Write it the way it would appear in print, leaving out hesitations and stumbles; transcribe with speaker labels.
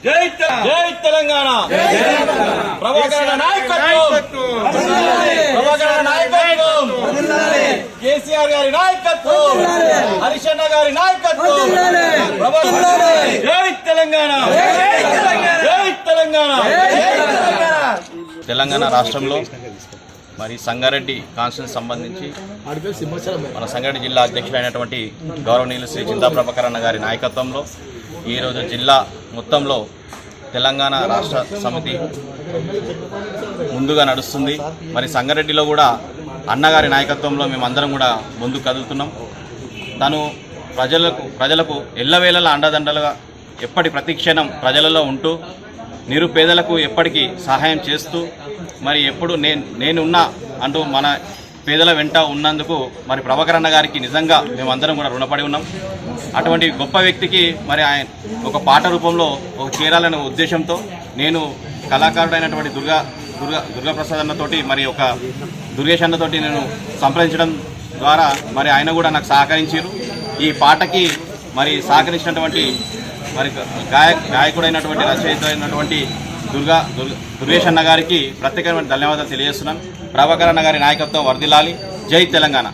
Speaker 1: జై తెలంగాణ ప్రభాకర్ నాయకత్వం, ప్రభాకర్ నాయకత్వం, కేసీఆర్ గారి నాయకత్వం, హరిశన్న గారి నాయకత్వం, జై తెలంగాణ, జై తెలంగాణ.
Speaker 2: తెలంగాణ రాష్ట్రంలో మరి సంగారెడ్డి కాన్స్టిట్యూన్సీ సంబంధించి మన సంగారెడ్డి జిల్లా అధ్యక్షుడైనటువంటి గౌరవనీయులు శ్రీ చింతా ప్రభాకర్ అన్న గారి నాయకత్వంలో ఈరోజు జిల్లా మొత్తంలో తెలంగాణ రాష్ట్ర సమితి ముందుగా నడుస్తుంది. మరి సంగారెడ్డిలో కూడా అన్నగారి నాయకత్వంలో మేమందరం కూడా ముందుకు కదులుతున్నాం. తను ప్రజలకు ఎల్లవేళలా అండదండలుగా ఎప్పటి ప్రతిక్షణం ప్రజలలో ఉంటూ నిరుపేదలకు ఎప్పటికీ సహాయం చేస్తూ మరి ఎప్పుడు నేనున్నా అంటూ మన పేదల వెంట ఉన్నందుకు మరి ప్రభాకర్ అన్న గారికి నిజంగా మేమందరం కూడా రుణపడి ఉన్నాం. అటువంటి గొప్ప వ్యక్తికి మరి ఆయన ఒక పాట రూపంలో ఒక చేరాలనే ఉద్దేశంతో నేను కళాకారుడైనటువంటి దుర్గాప్రసాద్ అన్నతోటి మరి ఒక దుర్గేష్ అన్నతోటి నేను సంప్రదించడం ద్వారా మరి ఆయన కూడా నాకు సహకరించారు. ఈ పాటకి మరి సహకరించినటువంటి మరి గాయకుడైనటువంటి రచయిత అయినటువంటి దుర్గేష్ అన్న గారికి ప్రత్యేకమైన ధన్యవాదాలు తెలియజేస్తున్నాను. ప్రభాకర్ అన్న గారి నాయకత్వం వర్ధిల్లాలి. జై తెలంగాణ.